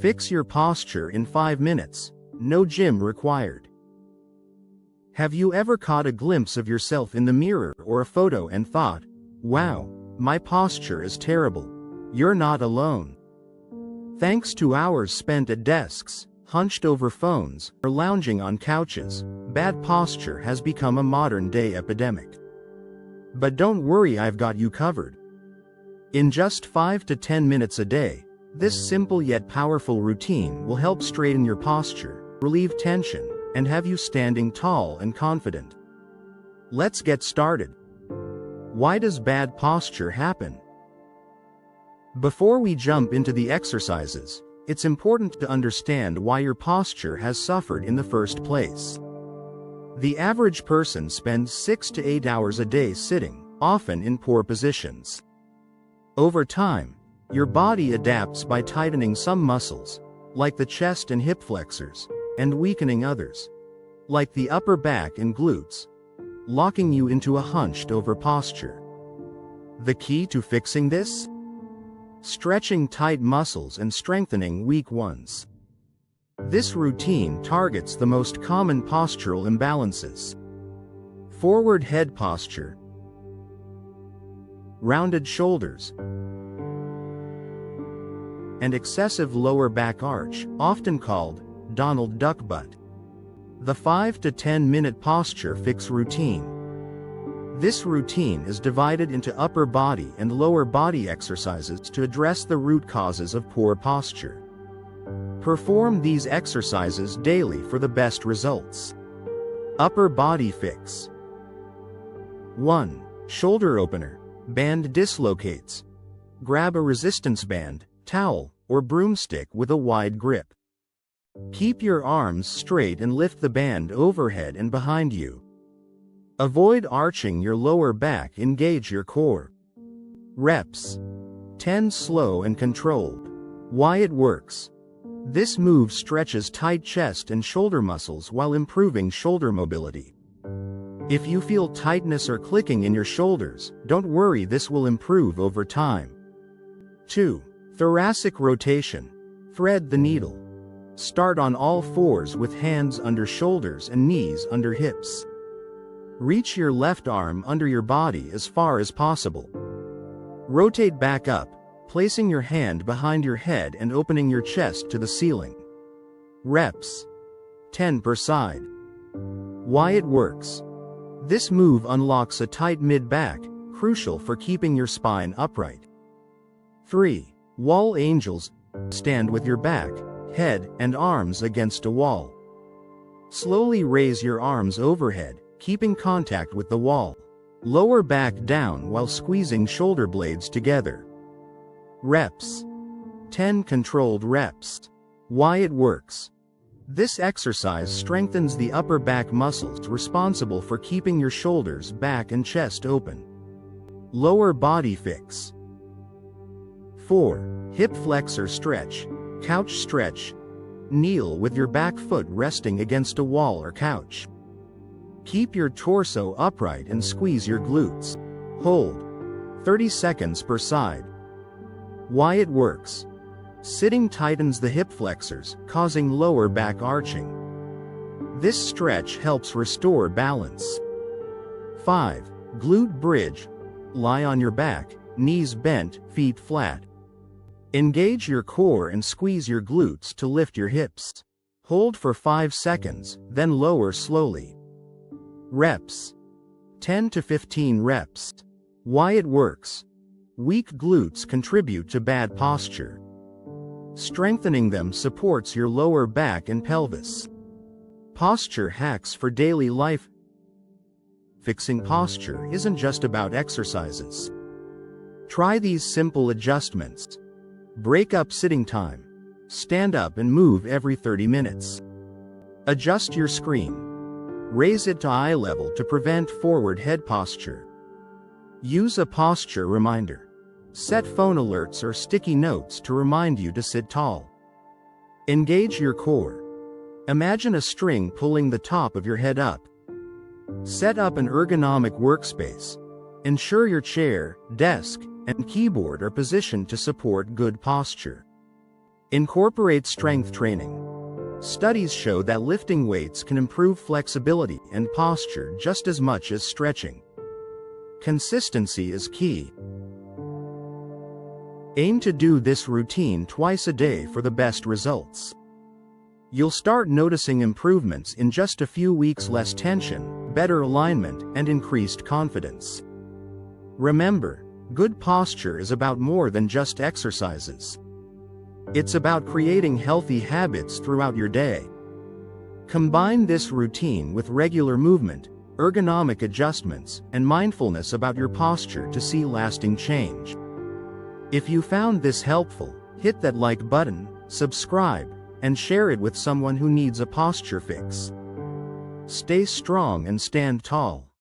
Fix your posture in 5 minutes, no gym required. Have you ever caught a glimpse of yourself in the mirror or a photo and thought, wow, my posture is terrible? You're not alone. Thanks to hours spent at desks, hunched over phones, or lounging on couches, bad posture has become a modern-day epidemic. But don't worry, I've got you covered. In just 5 to 10 minutes a day, this simple yet powerful routine will help straighten your posture, relieve tension, and have you standing tall and confident. Let's get started. Why does bad posture happen? Before we jump into the exercises, it's important to understand why your posture has suffered in the first place. The average person spends 6 to 8 hours a day sitting, often in poor positions. Over time, your body adapts by tightening some muscles, like the chest and hip flexors, and weakening others, like the upper back and glutes, locking you into a hunched-over posture. The key to fixing this? Stretching tight muscles and strengthening weak ones. This routine targets the most common postural imbalances: forward head posture, rounded shoulders, and excessive lower back arch, often called Donald Duck butt. The 5 to 10 minute posture fix routine. This routine is divided into upper body and lower body exercises to address the root causes of poor posture. Perform these exercises daily for the best results. Upper body fix. 1. Shoulder opener. Band dislocates. Grab a resistance band, towel, or broomstick with a wide grip. Keep your arms straight and lift the band overhead and behind you. Avoid arching your lower back, engage your core. Reps. 10 slow and controlled. Why it works. This move stretches tight chest and shoulder muscles while improving shoulder mobility. If you feel tightness or clicking in your shoulders, don't worry, this will improve over time. 2. Thoracic rotation. Thread the needle. Start on all fours with hands under shoulders and knees under hips. Reach your left arm under your body as far as possible. Rotate back up, placing your hand behind your head and opening your chest to the ceiling. Reps. 10 per side. Why it works. This move unlocks a tight mid-back, crucial for keeping your spine upright. 3. Wall angels. Stand with your back, head, and arms against a wall. Slowly raise your arms overhead, keeping contact with the wall. Lower back down while squeezing shoulder blades together. Reps. 10 controlled reps. Why it works. This exercise strengthens the upper back muscles responsible for keeping your shoulders, back, and chest open. Lower body fix. 4. Hip flexor stretch. Couch stretch. Kneel with your back foot resting against a wall or couch. Keep your torso upright and squeeze your glutes. Hold. 30 seconds per side. Why it works. Sitting tightens the hip flexors, causing lower back arching. This stretch helps restore balance. 5. Glute bridge. Lie on your back, knees bent, feet flat. Engage your core and squeeze your glutes to lift your hips. Hold for 5 seconds, then lower slowly. Reps. 10 to 15 reps. Why it works. Weak glutes contribute to bad posture. Strengthening them supports your lower back and pelvis. Posture hacks for daily life. Fixing posture isn't just about exercises. Try these simple adjustments. Break up sitting time. Stand up and move every 30 minutes. Adjust your screen. Raise it to eye level to prevent forward head posture. Use a posture reminder. Set phone alerts or sticky notes to remind you to sit tall. Engage your core. Imagine a string pulling the top of your head up. Set up an ergonomic workspace. Ensure your chair, desk, and keyboard are positioned to support good posture. Incorporate strength training. Studies show that lifting weights can improve flexibility and posture just as much as stretching. Consistency is key. Aim to do this routine twice a day for the best results. You'll start noticing improvements in just a few weeks: less tension, better alignment, and increased confidence. Remember, good posture is about more than just exercises. It's about creating healthy habits throughout your day. Combine this routine with regular movement, ergonomic adjustments, and mindfulness about your posture to see lasting change. If you found this helpful, hit that like button, subscribe, and share it with someone who needs a posture fix. Stay strong and stand tall.